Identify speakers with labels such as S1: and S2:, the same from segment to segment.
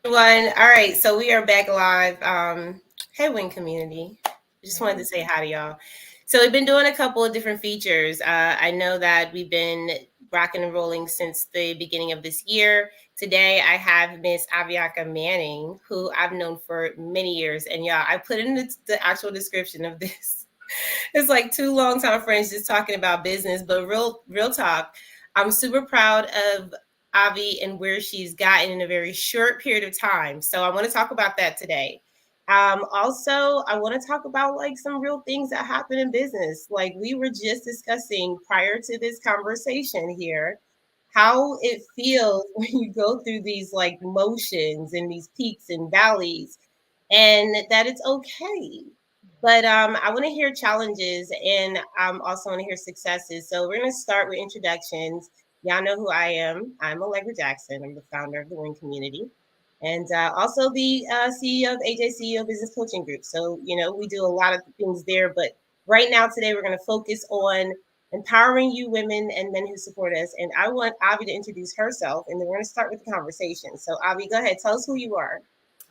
S1: Everyone. All right, so we are back live. Hey, W.I.N community. Just wanted to say hi to y'all. So we've been doing a couple of different features. I know that we've been rocking and rolling since the beginning of this year. Today I have Miss Avianca Manning, who I've known for many years, and y'all, I put in the actual description of this. It's like two longtime friends just talking about business, but real talk. I'm super proud of Avi and where she's gotten in a very short period of time. So I want to talk about that today. Also, I want to talk about like some real things that happen in business. Like we were just discussing prior to this conversation here, how it feels when you go through these like motions and these peaks and valleys, and that it's okay. But I want to hear challenges, and also want to hear successes. So we're going to start with introductions. Y'all know who I am. I'm Allegra Jackson. I'm the founder of the W.I.N community, and also the CEO of AJ Business Coaching Group. So we do a lot of things there. But right now, today, we're going to focus on empowering you women and men who support us. And I want Avi to introduce herself, and then we're going to start with the conversation. So Avi, go ahead. Tell us who you are.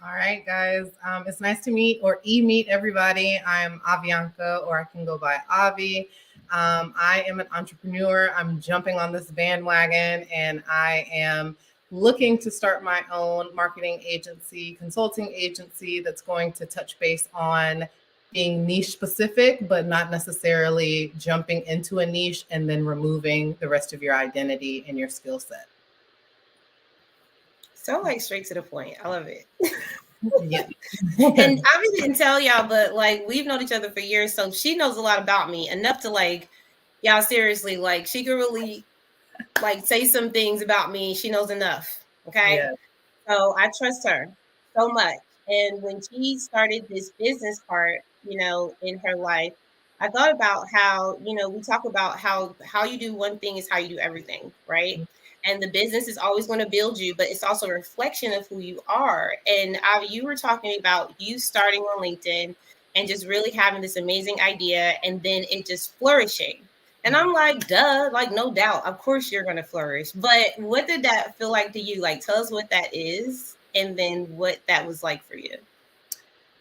S2: All right, guys. It's nice to meet or meet everybody. I'm Avianca, or I can go by Avi. I am an entrepreneur. I'm jumping on this bandwagon, and I am looking to start my own marketing agency, consulting agency that's going to touch base on being niche specific, but not necessarily jumping into a niche and then removing the rest of your identity and your skill set.
S1: So like straight to the point. I love it.
S2: Yeah.
S1: And I didn't tell y'all, but like we've known each other for years, so she knows a lot about me enough to like y'all seriously like she could really like say some things about me. She knows enough. Okay.
S2: Yeah.
S1: So I trust her so much. And when she started this business part, in her life, I thought about how, we talk about how you do one thing is how you do everything, right? And the business is always going to build you, but it's also a reflection of who you are. And Avi, you were talking about you starting on LinkedIn and just really having this amazing idea and then it just flourishing. And I'm like, duh, like, no doubt. Of course you're going to flourish. But what did that feel like to you? Like, tell us what that is and then what that was like for you.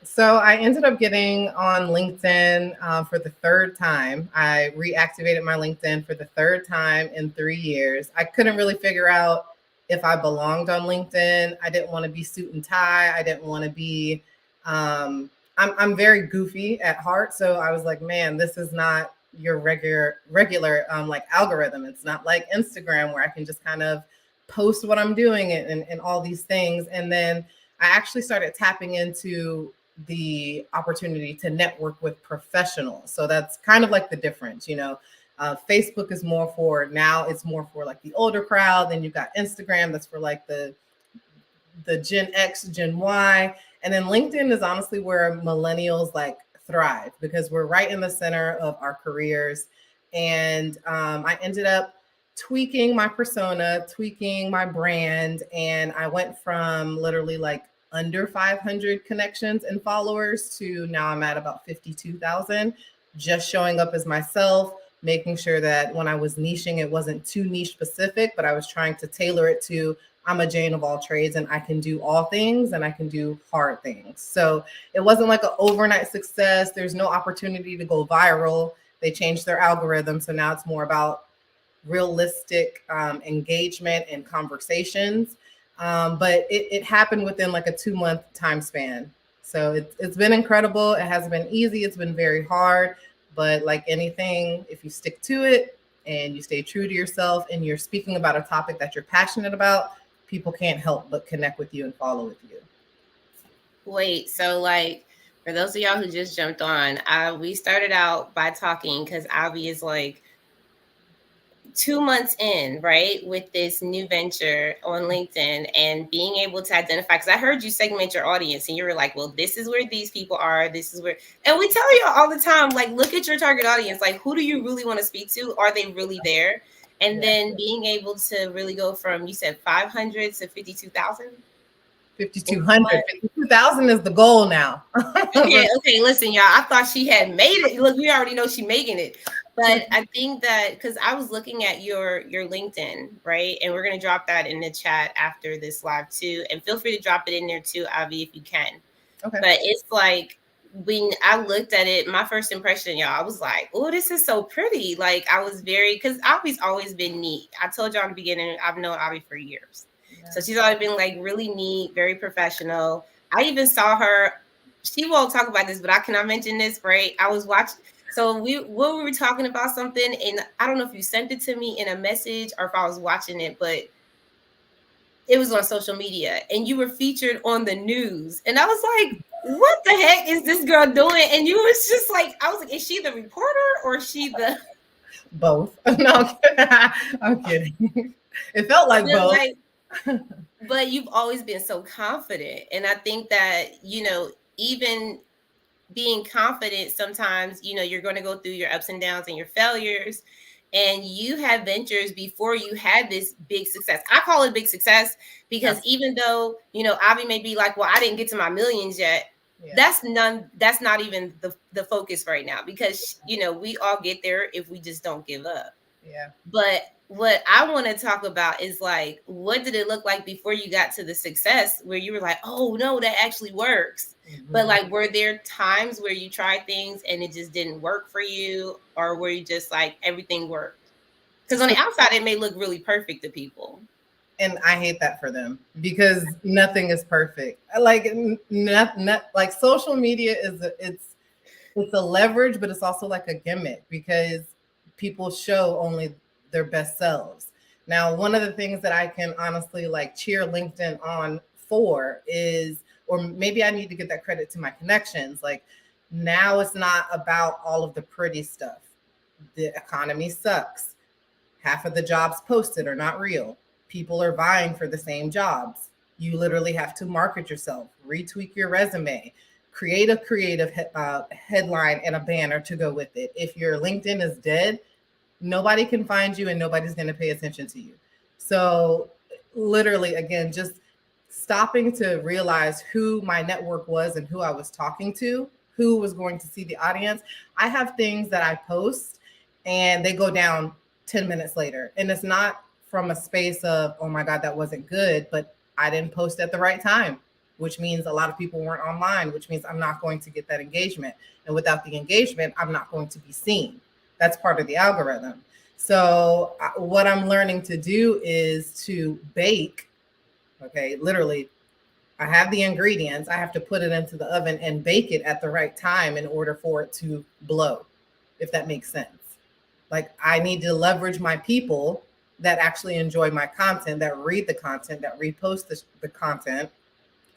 S2: So I ended up getting on LinkedIn for the third time. I reactivated my LinkedIn for the third time in 3 years. I couldn't really figure out if I belonged on LinkedIn. I didn't want to be suit and tie. I didn't want to be, I'm very goofy at heart. So I was like, man, this is not your regular like algorithm. It's not like Instagram where I can just kind of post what I'm doing and all these things. And then I actually started tapping into the opportunity to network with professionals. So that's kind of like the difference, Facebook is more for now, it's more for like the older crowd. Then you've got Instagram, that's for like the Gen X, Gen Y. And then LinkedIn is honestly where millennials like thrive because we're right in the center of our careers. And I ended up tweaking my persona, tweaking my brand. And I went from literally like under 500 connections and followers to now I'm at about 52,000, just showing up as myself, making sure that when I was niching, it wasn't too niche specific, but I was trying to tailor it to I'm a Jane of all trades and I can do all things and I can do hard things. So it wasn't like an overnight success. There's no opportunity to go viral. They changed their algorithm. So now it's more about realistic engagement and conversations. But it happened within like a 2-month time span. So it's been incredible. It hasn't been easy. It's been very hard. But like anything, if you stick to it and you stay true to yourself and you're speaking about a topic that you're passionate about, people can't help but connect with you and follow with you.
S1: Wait, so like for those of y'all who just jumped on, we started out by talking because Avi is like 2 months in, right, with this new venture on LinkedIn and being able to identify, because I heard you segment your audience and you were like, well, this is where these people are. This is where, and we tell you all the time, like, look at your target audience. Like, who do you really want to speak to? Are they really there? And then being able to really go from, you said 500 to 52,000.
S2: 5,200, 52,000 is the goal now.
S1: Okay, listen, y'all. I thought she had made it. Look, we already know she's making it. But I think that because I was looking at your LinkedIn, right? And we're gonna drop that in the chat after this live too. And feel free to drop it in there too, Avi, if you can.
S2: Okay.
S1: But it's like when I looked at it, my first impression, y'all, I was like, oh, this is so pretty. Like I was very because Avi's always been neat. I told y'all in the beginning, I've known Avi for years. So
S2: Yeah.
S1: she's always been like really neat, very professional. I even saw her, she won't talk about this, but I cannot mention this, right? I was watching so we were talking about something, and I don't know if you sent it to me in a message or if I was watching it, but it was on social media and you were featured on the news. And I was like, what the heck is this girl doing? And you was just like, I was like, is she the reporter or is she the
S2: Both. No, I'm kidding. I'm kidding. It felt like
S1: but
S2: both.
S1: like but you've always been so confident. And I think that, even being confident sometimes, you're going to go through your ups and downs and your failures, and you had ventures before you had this big success. I call it big success because
S2: Yes.
S1: even though, Avi may be like, well, I didn't get to my millions yet,
S2: Yeah.
S1: that's not even the focus right now, because we all get there if we just don't give up.
S2: Yeah.
S1: But what I want to talk about is like, what did it look like before you got to the success where you were like, oh no, that actually works? But
S2: Mhm.
S1: like, were there times where you tried things and it just didn't work for you, or were you just like everything worked? Because on
S2: So,
S1: the outside, it may look really perfect to people.
S2: and I hate that for them because nothing is perfect. Like not like social media it's a leverage, but it's also like a gimmick because people show only their best selves. Now, one of the things that I can honestly like cheer LinkedIn on for is, or maybe I need to get that credit to my connections. Like now it's not about all of the pretty stuff. The economy sucks. Half of the jobs posted are not real. People are vying for the same jobs. You literally have to market yourself, retweak your resume, create a creative headline and a banner to go with it. If your LinkedIn is dead, nobody can find you and nobody's going to pay attention to you. So, literally, again, just stopping to realize who my network was and who I was talking to, who was going to see the audience. I have things that I post and they go down 10 minutes later. And it's not from a space of, oh my God, that wasn't good, but I didn't post at the right time, which means a lot of people weren't online, which means I'm not going to get that engagement. And without the engagement, I'm not going to be seen. That's part of the algorithm. So, what I'm learning to do is to bake. Okay, literally, I have the ingredients. I have to put it into the oven and bake it at the right time in order for it to blow, if that makes sense. Like, I need to leverage my people that actually enjoy my content, that read the content, that repost the content,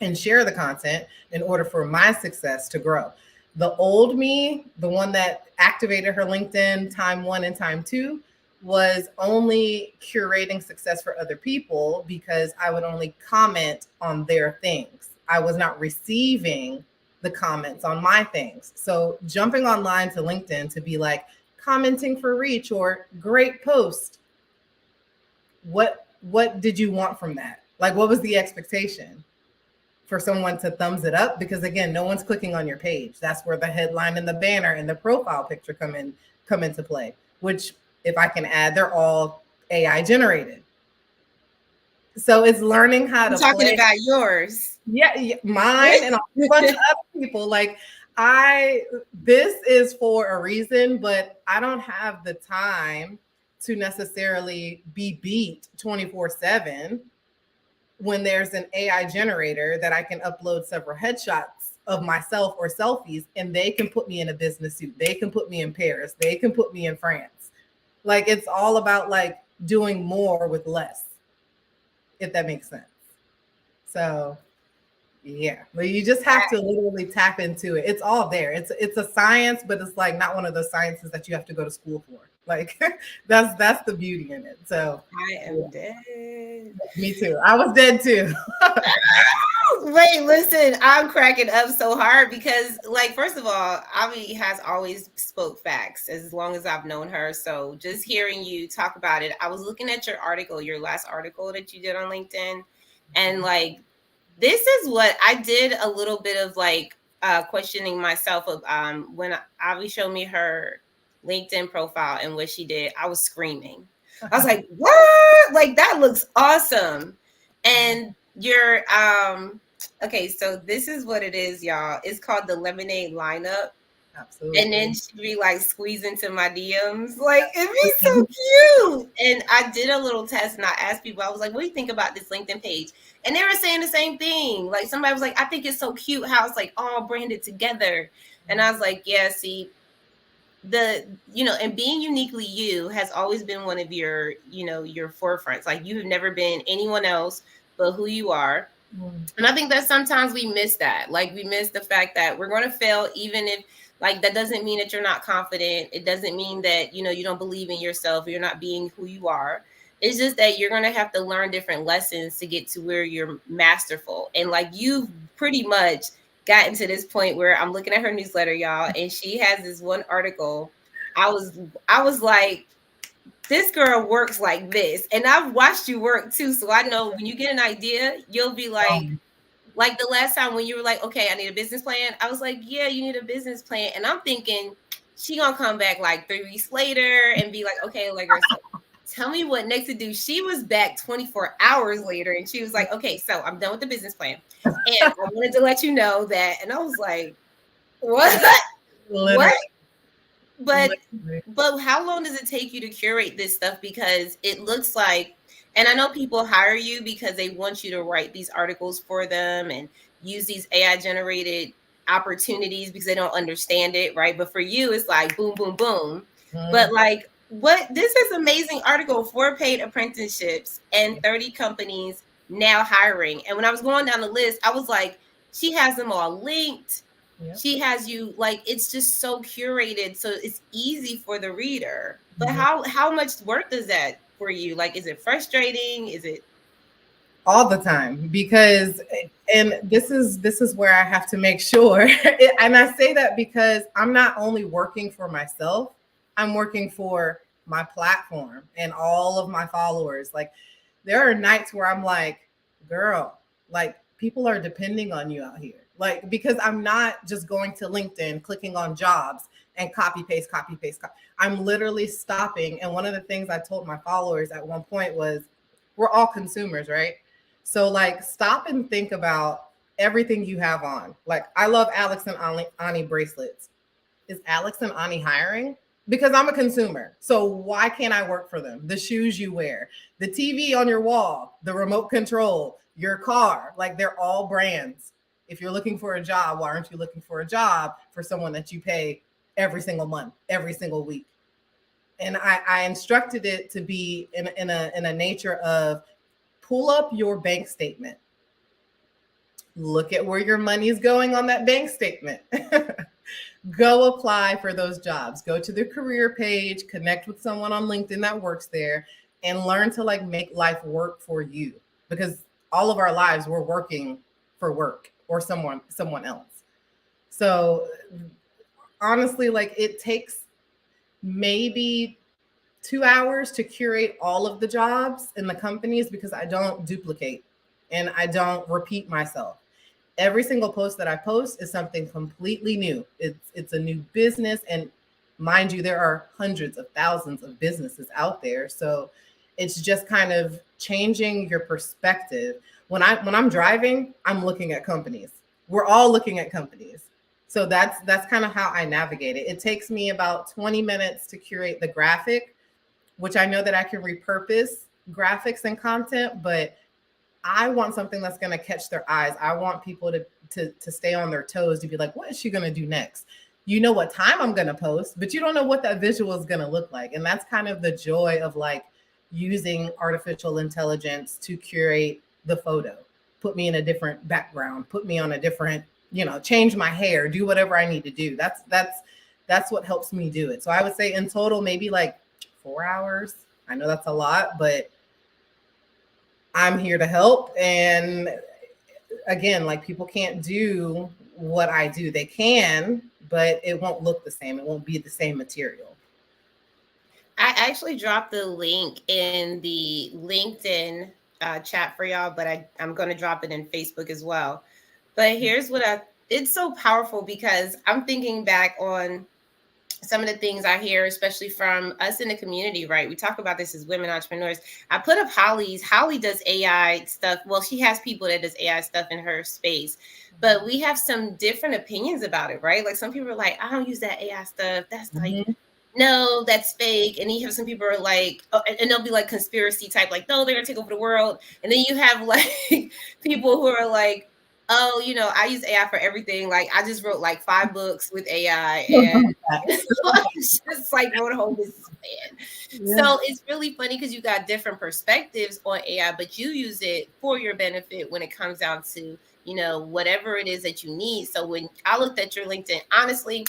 S2: and share the content in order for my success to grow. The old me, the one that activated her LinkedIn time one and time two, was only curating success for other people because I would only comment on their things. I was not receiving the comments on my things. So jumping online to LinkedIn to be like commenting for reach or great post, what did you want from that? Like what was the expectation? For someone to thumbs it up, because again, no one's clicking on your page. That's where the headline and the banner and the profile picture come into play, which if I can add, they're all AI generated. So it's learning how
S1: I'm
S2: to
S1: talking
S2: play.
S1: about yours.
S2: Yeah, mine and a bunch of other people. Like I this is for a reason, but I don't have the time to necessarily be beat 24/7 when there's an AI generator that I can upload several headshots of myself or selfies and they can put me in a business suit. They can put me in Paris. They can put me in France. Like it's all about like doing more with less, if that makes sense. So yeah, but you just have to literally tap into it. It's all there. It's a science, but it's like not one of those sciences that you have to go to school for. Like that's the beauty in it. So
S1: I
S2: yeah,
S1: am dead.
S2: me too. I was dead too.
S1: Wait, listen, I'm cracking up so hard because, like, first of all, Avi has always spoke facts as long as I've known her. So just hearing you talk about it, I was looking at your article, your last article that you did on LinkedIn, and like, this is what I did a little bit of like questioning myself of when Avi showed me her LinkedIn profile and what she did, I was screaming. I was like, what? Like, that looks awesome. And you're, okay, so this is what it is, y'all. It's called the Lemonade Lineup. And then
S2: Absolutely.
S1: she'd be like squeeze into my DMs. Like, it'd be so
S2: Absolutely.
S1: cute. And I did a little test and I asked people, I was like, what do you think about this LinkedIn page? And they were saying the same thing. Like, somebody was like, I think it's so cute how it's like all branded together. And I was like, yeah, see, and being uniquely you has always been one of your forefronts. Like, you have never been anyone else but who you are.
S2: Mm.
S1: And I think that sometimes we miss that. Like, we miss the fact that we're going to fail, even if, like, that doesn't mean that you're not confident. It doesn't mean that, you don't believe in yourself, or you're not being who you are. It's just that you're going to have to learn different lessons to get to where you're masterful. And like, you've pretty much gotten to this point where I'm looking at her newsletter, y'all, and she has this one article. I was I was like, this girl works like this. And I've watched you work too. So I know when you get an idea, you'll be
S2: Um,
S1: like the last time when you were like, okay, I need a business plan. I was like, yeah, you need a business plan. And I'm thinking she gonna come back like 3 weeks later and be like, okay, like, so tell me what next to do. She was back 24 hours later and she was like, okay, so I'm done with the business plan. And I wanted to let you know that. And I was like, what?
S2: literally,
S1: What? but
S2: literally.
S1: but how long does it take you to curate this stuff? Because it looks like, and I know people hire you because they want you to write these articles for them and use these AI generated opportunities because they don't understand it, right? But for you, it's like boom, boom, boom.
S2: Mm.
S1: But like, what, this is amazing article, 4 paid apprenticeships and 30 companies now hiring. And when I was going down the list, I was like, she has them all linked.
S2: Yep.
S1: She has you, like, it's just so curated, so it's easy for the reader. But
S2: Mhm.
S1: how much work does that for you? Like, is it frustrating? Is it?
S2: All the time, because and this is where I have to make sure and I say that because I'm not only working for myself, I'm working for my platform and all of my followers. Like, there are nights where I'm like, girl, like, people are depending on you out here. Like, because I'm not just going to LinkedIn, clicking on jobs and copy paste, copy paste. I'm literally stopping. And one of the things I told my followers at one point was, we're all consumers, right? So, like, stop and think about everything you have on. Like, I love Alex and Ani bracelets. Is Alex and Ani hiring? Because I'm a consumer. So why can't I work for them? The shoes you wear, the TV on your wall, the remote control, your car, like, they're all brands. If you're looking for a job, why aren't you looking for a job for someone that you pay every single month, every single week? And I instructed it to be in a nature of, pull up your bank statement. Look at where your money is going on that bank statement. Go apply for those jobs. Go to the career page, connect with someone on LinkedIn that works there, and learn to, like, make life work for you. Because all of our lives we're working for work or someone else. So honestly, like, it takes maybe 2 hours to curate all of the jobs in the companies because I don't duplicate and I don't repeat myself. Every single post that I post is something completely new. It's a new business, and mind you, there are hundreds of thousands of businesses out there. So it's just kind of changing your perspective. When I'm driving, I'm looking at companies. We're all looking at companies. So that's kind of how I navigate it. It takes me about 20 minutes to curate the graphic, which I know that I can repurpose graphics and content, but I want something that's going to catch their eyes. I want people to stay on their toes, to be like, what is she going to do next? You know what time I'm going to post, but you don't know what that visual is going to look like. And that's kind of the joy of, like, using artificial intelligence to curate the photo. Put me in a different background, put me on a different, change my hair, do whatever I need to do. That's what helps me do it. So I would say in total, maybe like 4 hours. I know that's a lot, but I'm here to help. And again, like, people can't do what I do. They can, but it won't look the same. It won't be the same material.
S1: I actually dropped the link in the LinkedIn chat for y'all, but I'm going to drop it in Facebook as well. But here's what it's so powerful because I'm thinking back on, some of the things I hear, especially from us in the community, right? We talk about this as women entrepreneurs. I put up Holly's. Holly does AI stuff. Well, she has people that does AI stuff in her space, but we have some different opinions about it, right? Like some people are like, I don't use that AI stuff. That's like,
S2: Mhm.
S1: no, that's fake. And then you have some people are like, oh, and they'll be like conspiracy type, like, no, they're gonna take over the world. And then you have like people who are like, oh, I use AI for everything. Like I just wrote like 5 books with AI, and I just like wrote a whole business plan.
S2: Yeah.
S1: So it's really funny because you got different perspectives on AI, but you use it for your benefit when it comes down to, whatever it is that you need. So when I looked at your LinkedIn, honestly,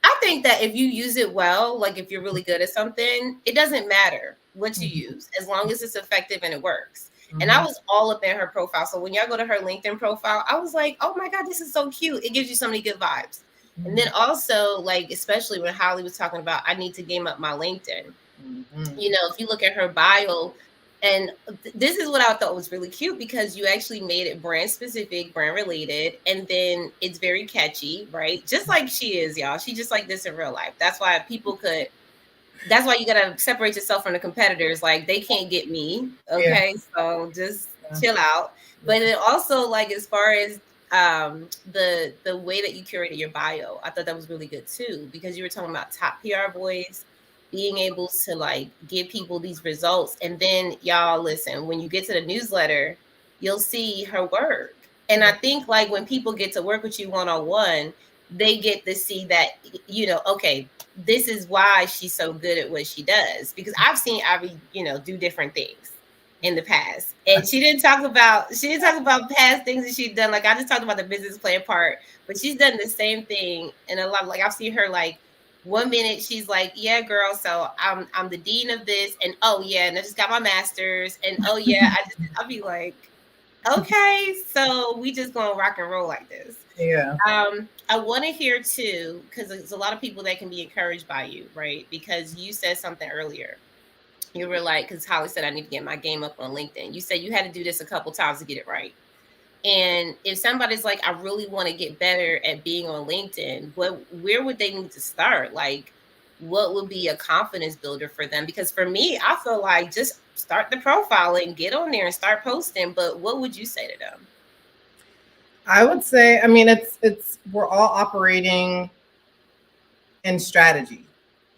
S1: I think that if you use it well, like if you're really good at something, it doesn't matter what you
S2: Mhm.
S1: use as long as it's effective and it works. And I
S2: Mhm.
S1: was all up in her profile. So when y'all go to her LinkedIn profile, I was like, oh my God, this is so cute. It gives you so many good vibes. And then
S2: Mhm.
S1: also, like, especially when Holly was talking about, I need to game up my LinkedIn.
S2: Mhm.
S1: If you look at her bio, and this is what I thought was really cute because you actually made it brand specific, brand related, and then it's very catchy, right? Just like she is, y'all. She just like this in real life. That's why you gotta separate yourself from the competitors. Like they can't get me.
S2: Yeah.
S1: Okay. So just
S2: Yeah.
S1: chill out.
S2: Yeah.
S1: But then also like as far as the way that you curated your bio, I thought that was really good too, because you were talking about top PR voice, being able to like give people these results. And then y'all listen, when you get to the newsletter, you'll see her work. And I
S2: Yeah.
S1: think like when people get to work with you one-on-one, they get to see that, okay, this is why she's so good at what she does, because I've seen Ivy, do different things in the past. And she didn't talk about past things that she'd done. Like I just talked about the business plan part, but she's done the same thing. And a lot, like I've seen her like one minute she's like, yeah, girl, so I'm the dean of this, and oh yeah, and I just got my master's, and oh yeah, I'll be like, okay, so we just gonna rock and roll like this.
S2: Yeah.
S1: I want to hear too, because there's a lot of people that can be encouraged by you, right? Because you said something earlier. You were like, because Holly said I need to get my game up on LinkedIn. You said you had to do this a couple times to get it right. And if somebody's like, I really want to get better at being on LinkedIn, where would they need to start? Like, what would be a confidence builder for them? Because for me, I feel like just start the profiling, get on there and start posting. But what would you say to them?
S2: I would say, I mean, it's we're all operating in strategy,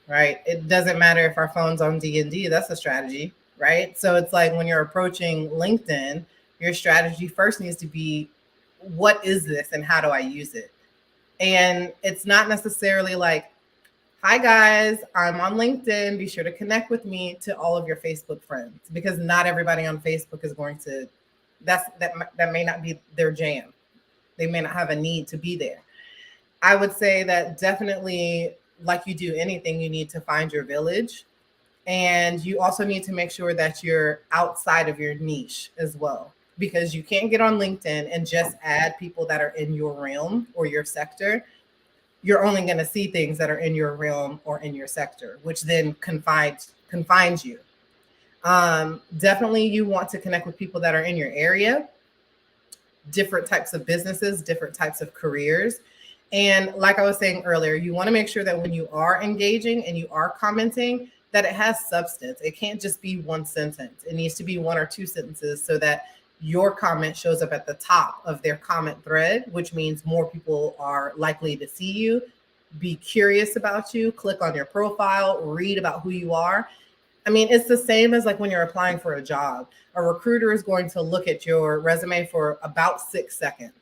S2: right? It doesn't matter if our phone's on D&D, that's a strategy, right? So it's like when you're approaching LinkedIn, your strategy first needs to be, what is this and how do I use it? And it's not necessarily like, hi guys, I'm on LinkedIn, be sure to connect with me, to all of your Facebook friends, because not everybody on Facebook is going to, that may not be their jam. They may not have a need to be there. I would say that definitely, like you do anything, you need to find your village. And you also need to make sure that you're outside of your niche as well, because you can't get on LinkedIn and just add people that are in your realm or your sector. You're only going to see things that are in your realm or in your sector, which then confines you. Definitely, you want to connect with people that are in your area, different types of businesses, different types of careers. And like I was saying earlier, you want to make sure that when you are engaging and you are commenting, that it has substance. It can't just be one sentence. It needs to be one or two sentences so that your comment shows up at the top of their comment thread, which means more people are likely to see you, be curious about you, click on your profile, read about who you are. I mean, it's the same as like when you're applying for a job. A recruiter is going to look at your resume for about 6 seconds.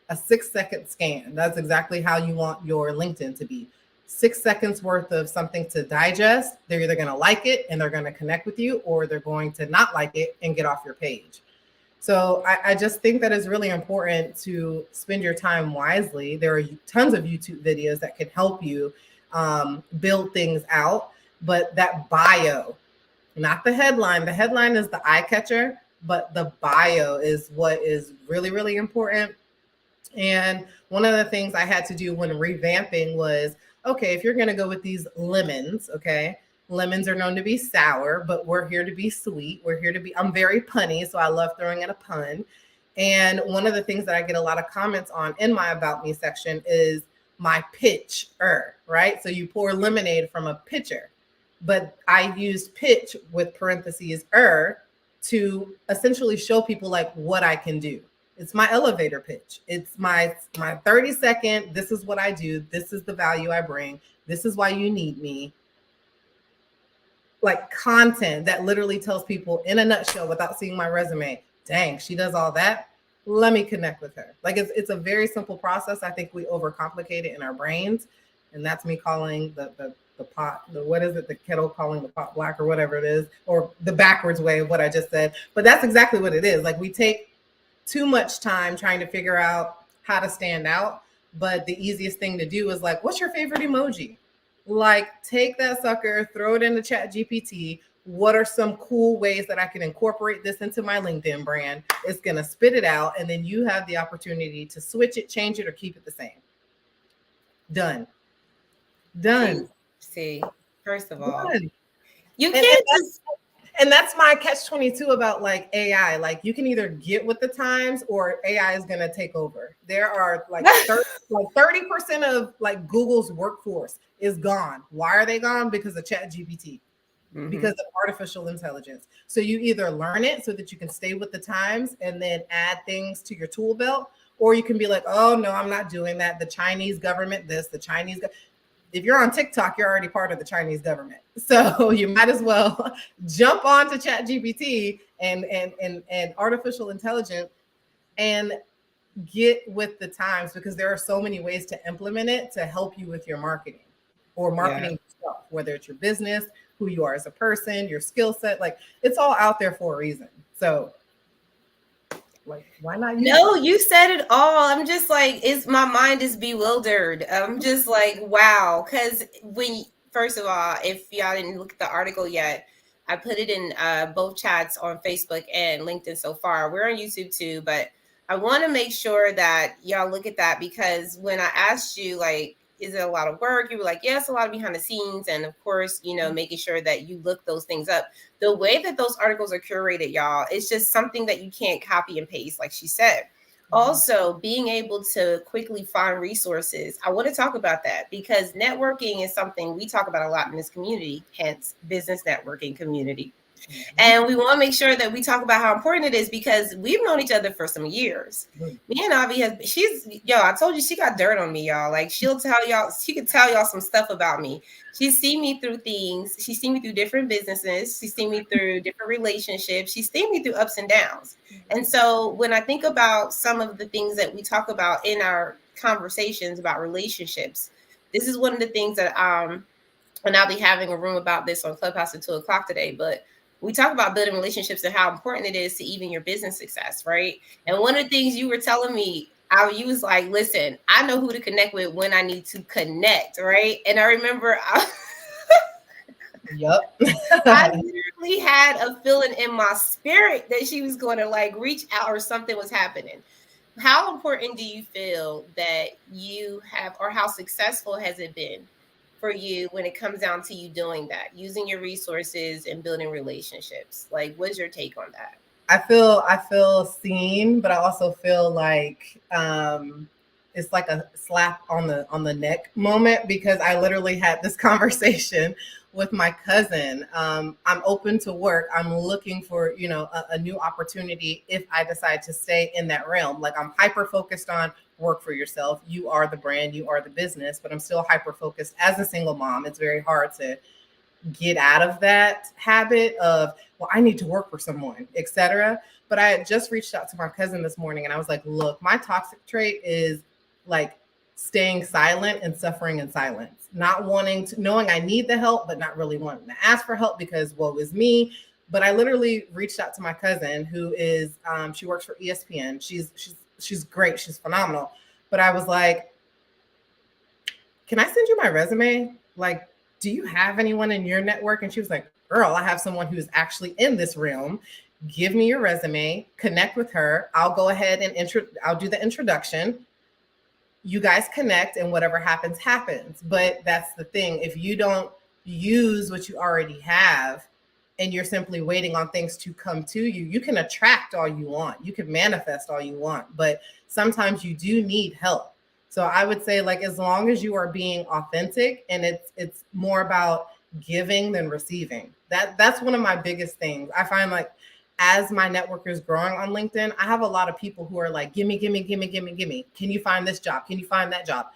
S2: A 6 second scan. That's exactly how you want your LinkedIn to be. 6 seconds worth of something to digest. They're either going to like it and they're going to connect with you, or they're going to not like it and get off your page. So I just think that it's really important to spend your time wisely. There are tons of YouTube videos that can help you build things out, but that bio, not the headline. The headline is the eye catcher, but the bio is what is really, really important. And one of the things I had to do when revamping was, okay, if you're going to go with these lemons, okay, lemons are known to be sour, but we're here to be sweet. We're here to be, I'm very punny, so I love throwing in a pun. And one of the things that I get a lot of comments on in my About Me section is, my pitcher, right? So you pour lemonade from a pitcher. But I used pitch with parentheses to essentially show people like what I can do. It's my elevator pitch. It's my 30-second, this is what I do, this is the value I bring, this is why you need me. Like content that literally tells people in a nutshell without seeing my resume, dang, she does all that. Let me connect with her. Like it's a very simple process. I think we overcomplicate it in our brains. And that's me calling the pot, what is it, the kettle calling the pot black or whatever it is, or the backwards way of what I just said. But that's exactly what it is. Like we take too much time trying to figure out how to stand out. But the easiest thing to do is like, what's your favorite emoji? Like, take that sucker, throw it into Chat GPT. What are some cool ways that I can incorporate this into my LinkedIn brand? It's going to spit it out. And then you have the opportunity to switch it, change it, or keep it the same. Done.
S1: See, first of all,
S2: Done.
S1: you
S2: And,
S1: can't just.
S2: and that's my catch-22 about like AI. Like you can either get with the times or AI is going to take over. There are like 30% of like Google's workforce is gone. Why are they gone? Because of Chat GPT. Because of artificial intelligence. So you either learn it so that you can stay with the times and then add things to your tool belt, or you can be like, oh no, I'm not doing that. The Chinese government, if you're on TikTok, you're already part of the Chinese government. So you might as well jump onto Chat GPT and artificial intelligence and get with the times, because there are so many ways to implement it to help you with your marketing or marketing yourself, whether it's your business, who you are as a person, your skill set. Like it's all out there for a reason. So like, why not use
S1: No,
S2: it?
S1: you said it all. I'm just like, my mind is bewildered. I'm just like, wow. Because first of all, if y'all didn't look at the article yet, I put it in both chats on Facebook and LinkedIn so far. We're on YouTube too, but I want to make sure that y'all look at that, because when I asked you, like, is it a lot of work? You were like, yes, a lot of behind the scenes. And of course, making sure that you look those things up. The way that those articles are curated, y'all, it's just something that you can't copy and paste, like she said. Also, being able to quickly find resources. I want to talk about that because networking is something we talk about a lot in this community, hence business networking community. And we want to make sure that we talk about how important it is, because we've known each other for some years. Me and Avi I told you she got dirt on me, y'all. Like she could tell y'all some stuff about me. She's seen me through things. She's seen me through different businesses. She's seen me through different relationships. She's seen me through ups and downs. And so when I think about some of the things that we talk about in our conversations about relationships, this is one of the things that and I'll be having a room about this on Clubhouse at 2:00 today. But we talk about building relationships and how important it is to even your business success, right? And one of the things you were telling me, you was like, listen, I know who to connect with when I need to connect, right? And I remember
S2: Yep.
S1: I literally had a feeling in my spirit that she was going to like reach out or something was happening. How important do you feel that you have, or how successful has it been for you when it comes down to you doing that, using your resources and building relationships? Like, what's your take on that?
S2: I feel seen, but I also feel like it's like a slap on the neck moment, because I literally had this conversation with my cousin. I'm open to work. I'm looking for a new opportunity if I decide to stay in that realm. Like I'm hyper focused on work for yourself. You are the brand, you are the business, but I'm still hyper focused as a single mom. It's very hard to get out of that habit of, well, I need to work for someone, etc. But I had just reached out to my cousin this morning and I was like, look, my toxic trait is like staying silent and suffering in silence, not wanting to, knowing I need the help, but not really wanting to ask for help because woe is me. But I literally reached out to my cousin who is, she works for ESPN. She's great. She's phenomenal. But I was like, can I send you my resume? Like, do you have anyone in your network? And she was like, girl, I have someone who's actually in this realm. Give me your resume, connect with her. I'll go ahead and I'll do the introduction. You guys connect and whatever happens, happens. But that's the thing. If you don't use what you already have and you're simply waiting on things to come to you, you can attract all you want. You can manifest all you want. But sometimes you do need help. So I would say, like, as long as you are being authentic, and it's more about giving than receiving. That's one of my biggest things. I find, like, as my network is growing on LinkedIn, I have a lot of people who are like, gimme, gimme, gimme, gimme, gimme. Can you find this job? Can you find that job?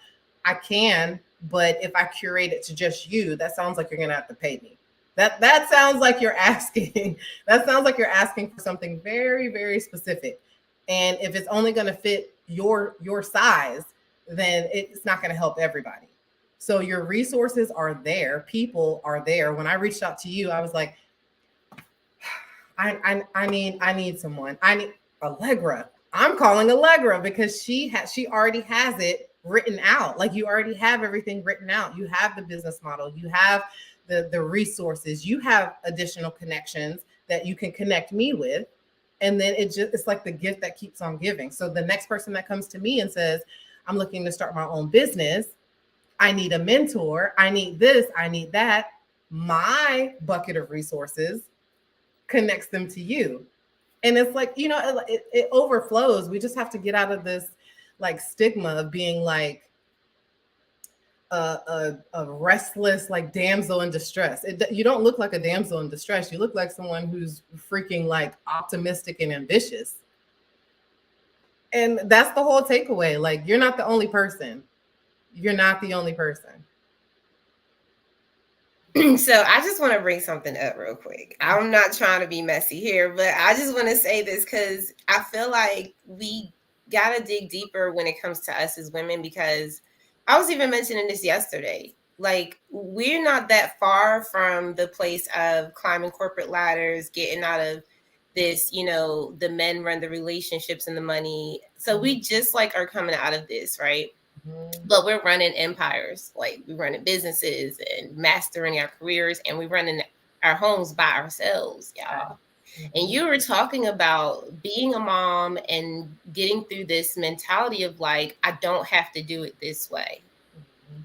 S2: I can, but if I curate it to just you, that sounds like you're gonna have to pay me. That sounds like you're asking. That sounds like you're asking for something very, very specific. And if it's only gonna fit your size, then it's not gonna help everybody. So your resources are there, people are there. When I reached out to you, I was like, I need someone. I need Allegra. I'm calling Allegra because she already has it written out. Like, you already have everything written out. You have the business model. You have the resources. You have additional connections that you can connect me with. And then it's like the gift that keeps on giving. So the next person that comes to me and says, I'm looking to start my own business, I need a mentor, I need this, I need that, my bucket of resources connects them to you. And it's like, it overflows. We just have to get out of this, like, stigma of being like a restless, like, damsel in distress. You don't look like a damsel in distress. You look like someone who's freaking, like, optimistic and ambitious. And that's the whole takeaway. Like, you're not the only person. You're not the only person.
S1: So I just want to bring something up real quick. I'm not trying to be messy here, but I just want to say this because I feel like we got to dig deeper when it comes to us as women, because I was even mentioning this yesterday. Like, we're not that far from the place of climbing corporate ladders, getting out of this, the men run the relationships and the money. So we just like are coming out of this, right? But we're running empires. Like, we're running businesses and mastering our careers, and we're running our homes by ourselves, y'all. And you were talking about being a mom and getting through this mentality of like, I don't have to do it this way,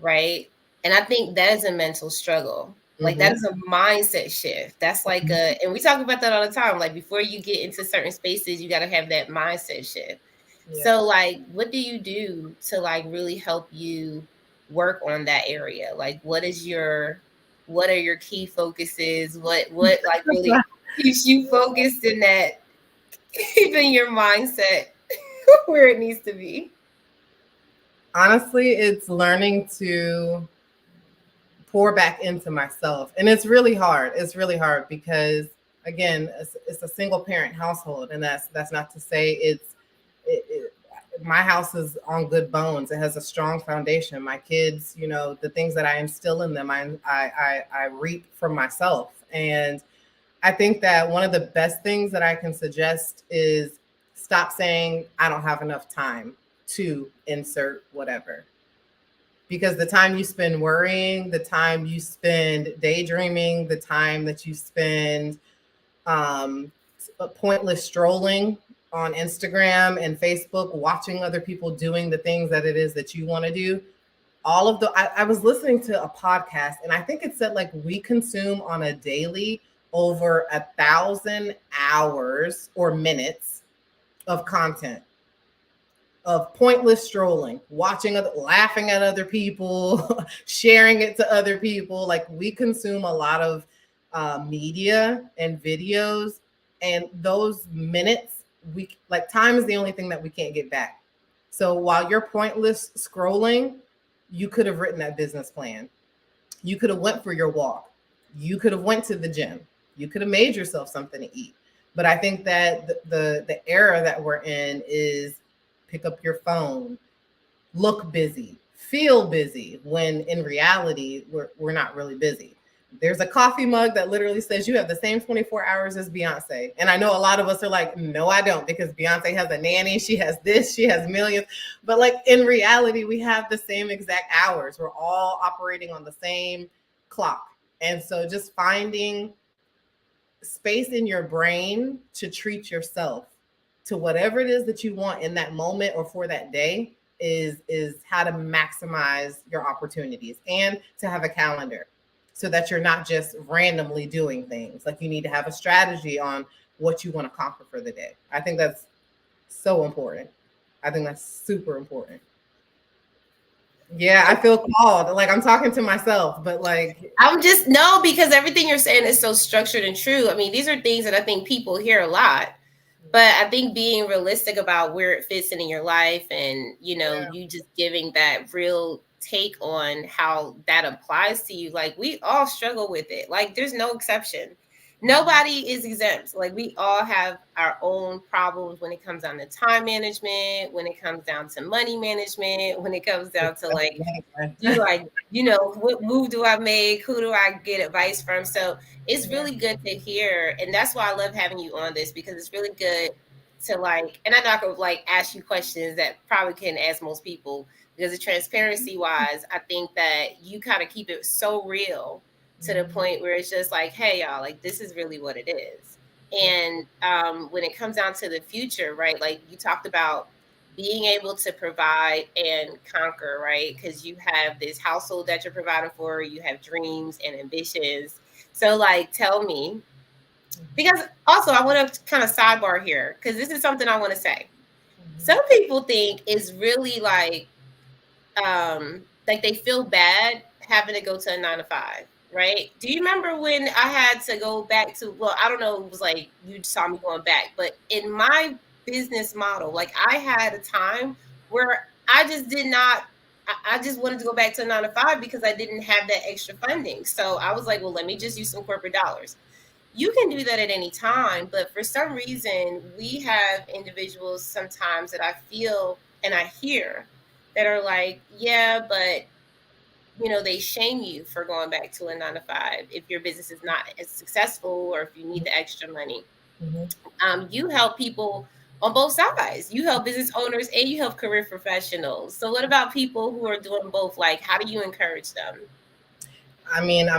S1: right? And I think that is a mental struggle. Like, that is a mindset shift. That's like and we talk about that all the time. Like, before you get into certain spaces, you got to have that mindset shift.
S2: Yeah.
S1: So, like, what do you do to, like, really help you work on that area? Like, what are your key focuses? What like really keeps you focused in that, keeping your mindset where it needs to be?
S2: Honestly, it's learning to pour back into myself. And it's really hard. It's really hard because, again, it's a single parent household. And that's not to say it, my house is on good bones. It has a strong foundation. My kids, the things that I instill in them, I reap from myself. And I think that one of the best things that I can suggest is stop saying I don't have enough time to insert whatever. Because the time you spend worrying, the time you spend daydreaming, the time that you spend um, pointless strolling on Instagram and Facebook, watching other people doing the things that it is that you want to do. I was listening to a podcast, and I think it said, like, we consume on a daily over 1,000 hours or minutes of content, of pointless strolling, watching laughing at other people, sharing it to other people. Like, we consume a lot of media and videos, and those minutes, time is the only thing that we can't get back. So while you're pointless scrolling, you could have written that business plan. You could have went for your walk. You could have went to the gym. You could have made yourself something to eat. But I think that the era that we're in is pick up your phone, look busy, feel busy, when in reality, we're not really busy. There's a coffee mug that literally says you have the same 24 hours as Beyonce. And I know a lot of us are like, no, I don't, because Beyonce has a nanny. She has this, she has millions. But, like, in reality, we have the same exact hours. We're all operating on the same clock. And so just finding space in your brain to treat yourself to whatever it is that you want in that moment or for that day is how to maximize your opportunities, and to have a calendar so that you're not just randomly doing things. Like, you need to have a strategy on what you want to conquer for the day. I think that's so important. I think that's super important. Yeah, I feel called. Like I'm talking to myself, but like,
S1: I'm just no, because everything you're saying is so structured and true. I mean, these are things that I think people hear a lot, but I think being realistic about where it fits in your life, and
S2: yeah.
S1: you just giving that real take on how that applies to you. Like we all struggle with it. Like there's no exception. Nobody is exempt. Like we all have our own problems when it comes down to time management, when it comes down to money management, when it comes down to like do I, what move do I make? Who do I get advice from? So it's
S2: Yeah.
S1: really good to hear. And that's why I love having you on this, because it's really good to like, and I'm not gonna like ask you questions that probably can ask most people, because the transparency wise, I think that you kind of keep it so real to the
S2: Mhm.
S1: point where it's just like, hey y'all, like this is really what it is.
S2: Yeah.
S1: And when it comes down to the future, right? Like you talked about being able to provide and conquer, right? Because you have this household that you're providing for, you have dreams and ambitions. So, like, tell me, because also I want to kind of sidebar here, because this is something I want to say. Some people think it's really like they feel bad having to go to a 9 to 5, right? Do you remember when I had to go back to, well, I don't know, it was like you saw me going back, but in my business model, like I had a time where I just did not, I just wanted to go back to a 9 to 5 because I didn't have that extra funding. So I was like, well, let me just use some corporate dollars. You can do that at any time, but for some reason we have individuals sometimes that I feel and I hear that are like, yeah, but they shame you for going back to a 9 to 5 if your business is not as successful or if you need the extra money.
S2: Mhm.
S1: You help people on both sides. You help business owners and you help career professionals. So what about people who are doing both? Like, how do you encourage them?
S2: I mean,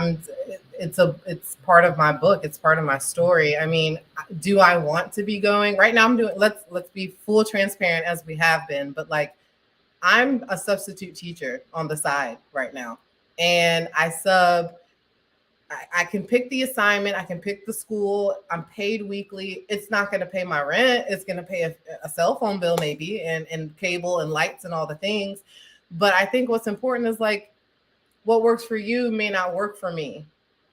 S2: it's part of my book. It's part of my story. I mean, do I want to be going right now? I'm doing. Let's be full transparent as we have been, but like I'm a substitute teacher on the side right now, and I sub. I can pick the assignment. I can pick the school. I'm paid weekly. It's not going to pay my rent. It's going to pay a cell phone bill maybe, and cable and lights and all the things. But I think what's important is like what works for you may not work for me.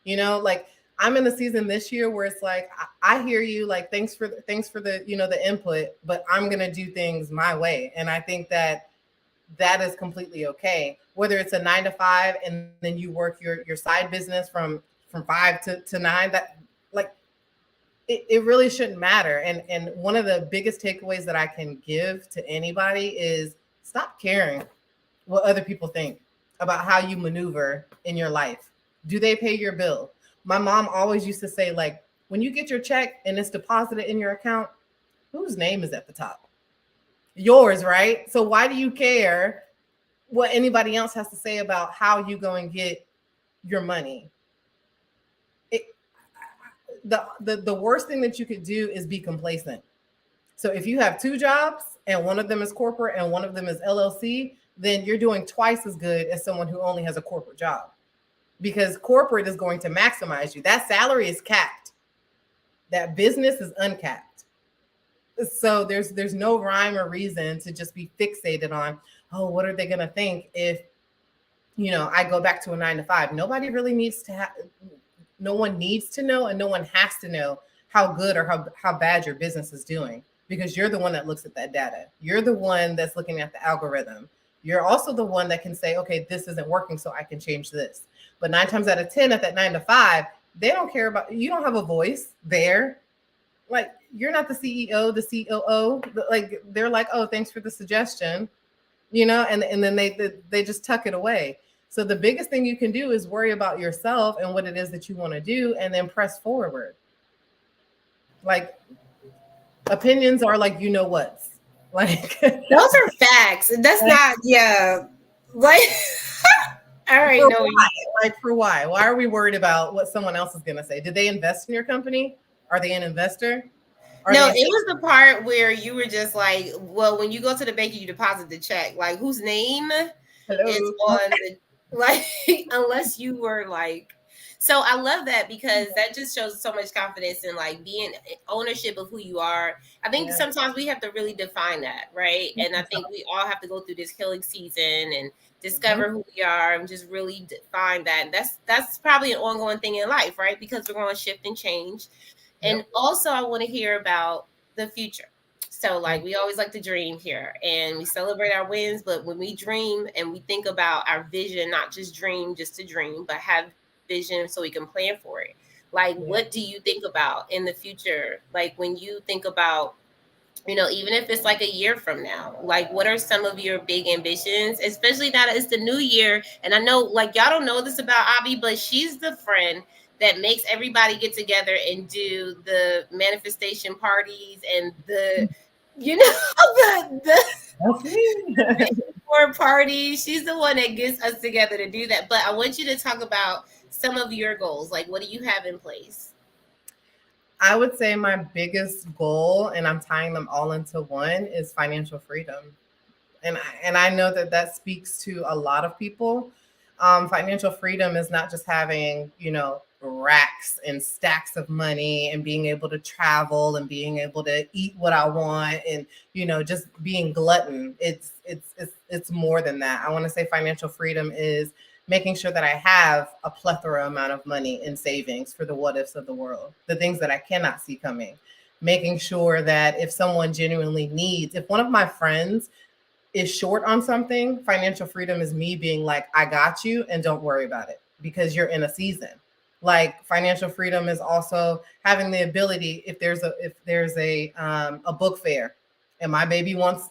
S2: Like I'm in a season this year where it's like I hear you, like thanks for the the input, but I'm gonna do things my way, and I think that that is completely okay. Whether it's a 9 to 5 and then you work your side business from 5 to 9, that like it really shouldn't matter. And one of the biggest takeaways that I can give to anybody is stop caring what other people think about how you maneuver in your life. Do they pay your bill? My mom always used to say, like, when you get your check and it's deposited in your account, whose name is at the top? Yours, right? So why do you care what anybody else has to say about how you go and get your money? It, the worst thing that you could do is be complacent. So if you have two jobs and one of them is corporate and one of them is LLC, then you're doing twice as good as someone who only has a corporate job, because corporate is going to maximize you. That salary is capped. That business is uncapped. So there's no rhyme or reason to just be fixated on, oh, what are they going to think if I go back to a 9 to 5? Nobody really needs to have. No one needs to know, and no one has to know how good or how bad your business is doing, because you're the one that looks at that data. You're the one that's looking at the algorithm. You're also the one that can say, okay, this isn't working, so I can change this. But 9 times out of 10 at that 9 to 5, they don't care about you. Don't have a voice there. Like you're not the CEO, the COO. Like they're like, oh, thanks for the suggestion, and then they just tuck it away. So the biggest thing you can do is worry about yourself and what it is that you want to do, and then press forward. Like opinions are like what's like
S1: Those are facts. That's not, yeah. Like, all right,
S2: for
S1: no,
S2: why? Like for why? Why are we worried about what someone else is going to say? Did they invest in your company? Are they an investor? Are
S1: no,
S2: they?
S1: it was the part where you were just like, well, when you go to the bank, you deposit the check. Like, whose name is
S2: Hello.
S1: on the, like, unless you were like, So I love that because that just shows so much confidence in like being ownership of who you are. I think
S2: Yeah.
S1: sometimes we have to really define that, right? And I think we all have to go through this healing season and
S2: Mhm.
S1: discover who we are and just really define that. And that's probably an ongoing thing in life, right? Because we're going to shift and change. And
S2: Yep.
S1: also I want to hear about the future. So like
S2: Mm.
S1: we always like to dream here and we celebrate our wins, but when we dream and we think about our vision, not just dream just to dream, but have vision so we can plan for it. Like what do
S2: Yeah.
S1: you think about in the future? Like when you think about, even if it's like a year from now, like what are some of your big ambitions, especially now that it's the new year? And I know like y'all don't know this about Avi, but she's the friend that makes everybody get together and do the manifestation parties and the
S2: That's me.
S1: for parties. She's the one that gets us together to do that. But I want you to talk about some of your goals. Like what do you have in place?
S2: I would say my biggest goal, and I'm tying them all into one, is financial freedom. And I know that that speaks to a lot of people. Financial freedom is not just having racks and stacks of money and being able to travel and being able to eat what I want and just being glutton. It's more than that. I want to say financial freedom is making sure that I have a plethora amount of money in savings for the what ifs of the world, the things that I cannot see coming. Making sure that if someone genuinely needs, if one of my friends is short on something, financial freedom is me being like, I got you and don't worry about it because you're in a season. Like financial freedom is also having the ability, if there's a book fair and my baby wants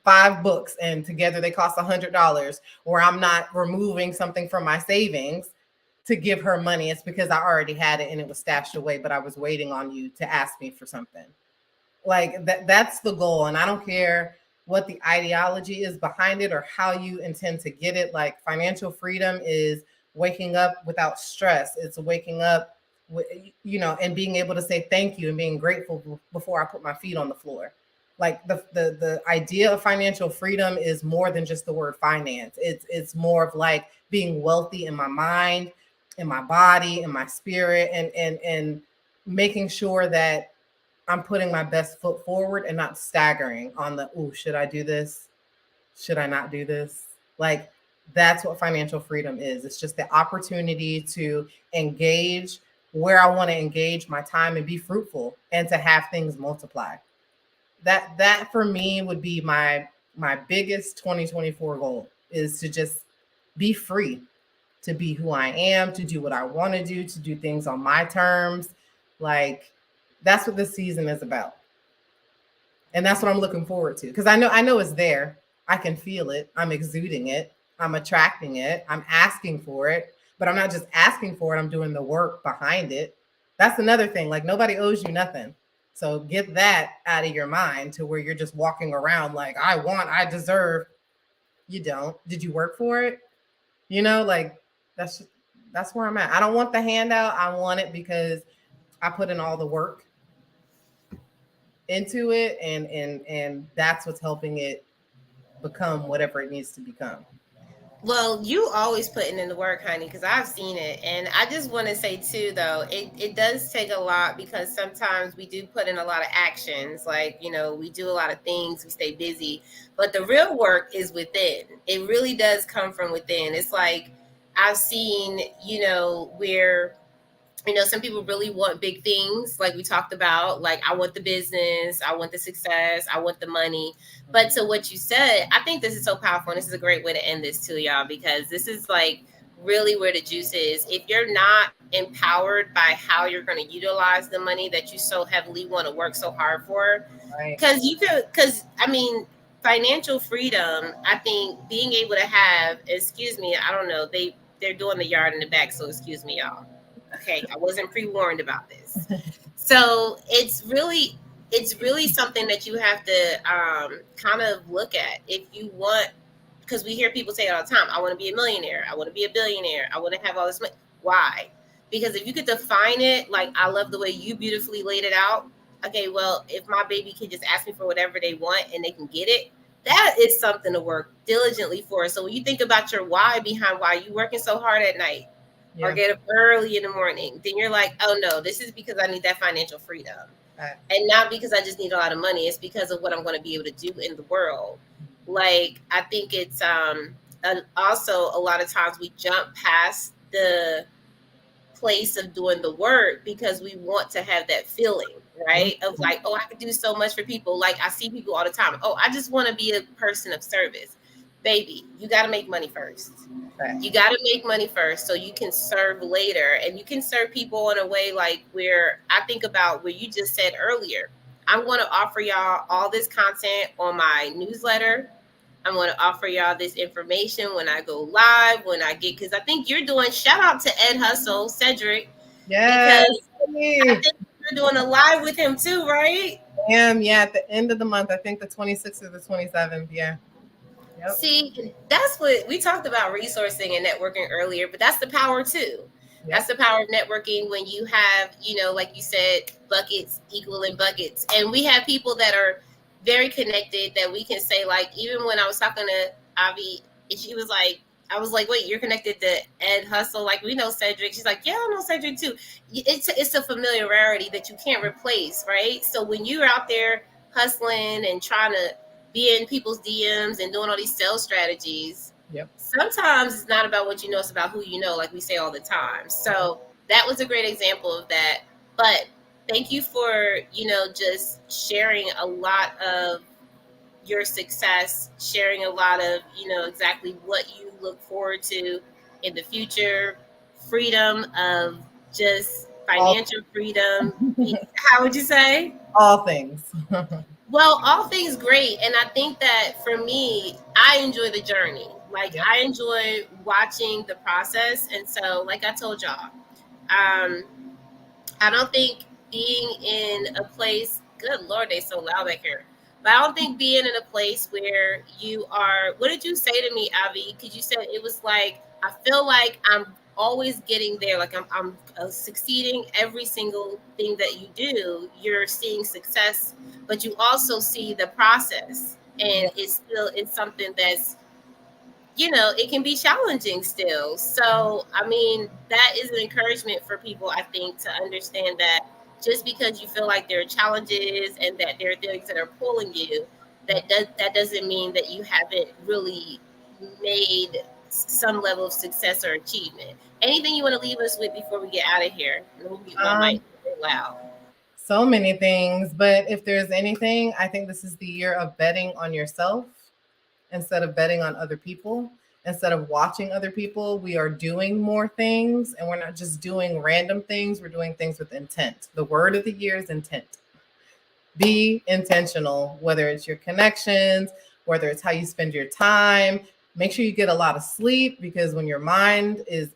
S2: 5 books and together they cost $100, or I'm not removing something from my savings to give her money. It's because I already had it and it was stashed away, but I was waiting on you to ask me for something. Like that's the goal. And I don't care what the ideology is behind it or how you intend to get it. Like financial freedom is waking up without stress. It's waking up and being able to say thank you and being grateful before I put my feet on the floor. Like the idea of financial freedom is more than just the word finance. It's more of like being wealthy in my mind, in my body, in my spirit, and making sure that I'm putting my best foot forward and not staggering on the, oh, should I do this? Should I not do this? Like, that's what financial freedom is. It's just the opportunity to engage where I want to engage my time and be fruitful and to have things multiply. That for me would be my biggest 2024 goal, is to just be free, to be who I am, to do what I want to do things on my terms. Like that's what this season is about. And that's what I'm looking forward to, because I know it's there. I can feel it. I'm exuding it. I'm attracting it. I'm asking for it, but I'm not just asking for it. I'm doing the work behind it. That's another thing. Like nobody owes you nothing. So get that out of your mind to where you're just walking around like I want, I deserve. You don't. Did you work for it? Like that's that's where I'm at. I don't want the handout. I want it because I put in all the work into it, and that's what's helping it become whatever it needs to become.
S1: Well, you always putting in the work, honey, because I've seen it. And I just want to say, too, though, it does take a lot because sometimes we do put in a lot of actions. Like, we do a lot of things, we stay busy. But the real work is within. It really does come from within. It's like I've seen, where some people really want big things, like we talked about. Like, I want the business, I want the success, I want the money. But to what you said, I think this is so powerful. And this is a great way to end this, too, y'all, because this is like really where the juice is. If you're not empowered by how you're going to utilize the money that you so heavily want to work so hard for,
S2: Right.
S1: because I mean, financial freedom, I think being able to have, excuse me, I don't know, they're doing the yard in the back, so excuse me, y'all. Okay, I wasn't pre-warned about this. So it's really something that you have to kind of look at if you want, because we hear people say it all the time, I want to be a millionaire, I want to be a billionaire, I want to have all this money. Why? Because if you could define it, like I love the way you beautifully laid it out. Okay, well, if my baby can just ask me for whatever they want and they can get it, that is something to work diligently for. So when you think about your why behind why you working so hard at night, or
S2: Yeah.
S1: get up early in the morning, then you're like, oh no, this is because I need that financial freedom.
S2: Right.
S1: And not because I just need a lot of money. It's because of what I'm going to be able to do in the world. Like, I think it's also a lot of times we jump past the place of doing the work because we want to have that feeling, right? Of
S2: Mhm.
S1: like, oh, I could do so much for people. Like, I see people all the time. Oh, I just want to be a person of service. Baby, you got to make money first.
S2: Right.
S1: You got to make money first so you can serve later. And you can serve people in a way like where I think about what you just said earlier. I'm going to offer y'all all this content on my newsletter. I'm going to offer y'all this information when I go live, when I get, because I think you're doing, shout out to Ed Hustle, Cedric,
S2: Yes.
S1: because I think you're doing a live with him too, right?
S2: Yeah, at the end of the month, I think the 26th or the 27th. Yeah. Yep.
S1: See, that's what we talked about, resourcing and networking earlier, but that's the power too. That's
S2: Yep.
S1: the power of networking when you have, like you said, buckets equaling buckets. And we have people that are very connected that we can say, like, even when I was talking to Avi, and she was like, I was like, wait, you're connected to Ed Hustle? Like, we know Cedric. She's like, yeah, I know Cedric too. It's a familiarity that you can't replace, right? So when you're out there hustling and trying to be in people's DMs and doing all these sales strategies,
S2: Yep.
S1: sometimes it's not about what you know, it's about who you know, like we say all the time. So that was a great example of that. But thank you for, just sharing a lot of your success, sharing a lot of, exactly what you look forward to in the future, freedom of just
S2: All
S1: financial freedom. How would you say?
S2: all things.
S1: Well, all things great. And I think that for me, I enjoy the journey. Like,
S2: Yep.
S1: I enjoy watching the process. And so, like I told y'all, um, I don't think being in a place, good Lord, they so loud back here. But I don't think being in a place where you are, what did you say to me, Avi? Because you said it was like, I feel like I'm always getting there. Like I'm succeeding every single thing that you do. You're seeing success, but you also see the process. And
S2: Yep.
S1: it's something that's, it can be challenging still. So, I mean, that is an encouragement for people, I think, to understand that just because you feel like there are challenges and that there are things that are pulling you,
S2: Yep.
S1: that doesn't mean that you haven't really made some level of success or achievement. Anything you want to leave us with before we get out of here? Let me mute my
S2: Um,
S1: mic really loud.
S2: so many things, but if there's anything, I think this is the year of betting on yourself instead of betting on other people. Instead of watching other people, we are doing more things, and we're not just doing random things, we're doing things with intent. The word of the year is intent. Be intentional, whether it's your connections, whether it's how you spend your time. Make sure you get a lot of sleep, because when your mind is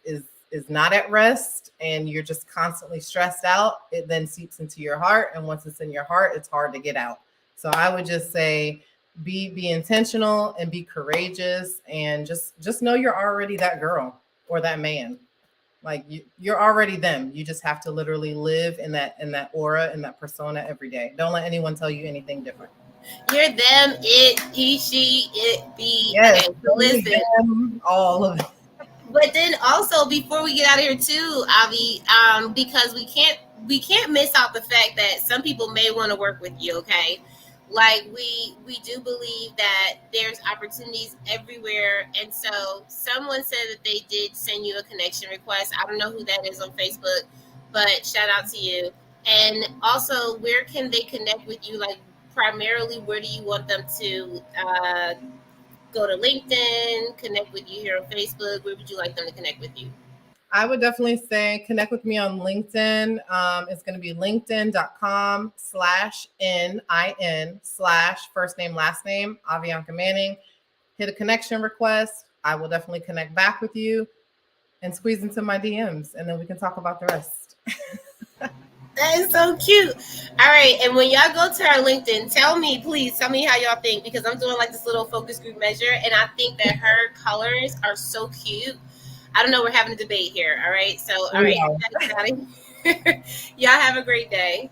S2: not at rest and you're just constantly stressed out, it then seeps into your heart, and once it's in your heart, it's hard to get out. So I would just say be intentional and be courageous, and just know you're already that girl or that man. Like you're already them. You just have to literally live in that aura, in that persona every day. Don't let anyone tell you anything different.
S1: You're them, it, he, she, it, be.
S2: Yes,
S1: Okay, so listen.
S2: them, all of it.
S1: But then also before we get out of here too, Avi, because we can't miss out the fact that some people may want to work with you. Okay, like we do believe that there's opportunities everywhere, and so someone said that they did send you a connection request. I don't know who that is on Facebook, but shout out to you. And also, where can they connect with you? Like, primarily, where do you want them to go to LinkedIn, connect with you here on Facebook? Where would you like them to connect with you?
S2: I would definitely say connect with me on LinkedIn. It's going to be linkedin.com/NIN/first name, last name, Avianca Manning. Hit a connection request. I will definitely connect back with you and squeeze into my DMs, and then we can talk about the rest.
S1: That is so cute. All right, and when y'all go to our LinkedIn, please tell me how y'all think, because I'm doing like this little focus group measure, and I think that her colors are so cute. I don't know. We're having a debate here. All right. So, all
S2: We
S1: right.
S2: are.
S1: Y'all have a great day.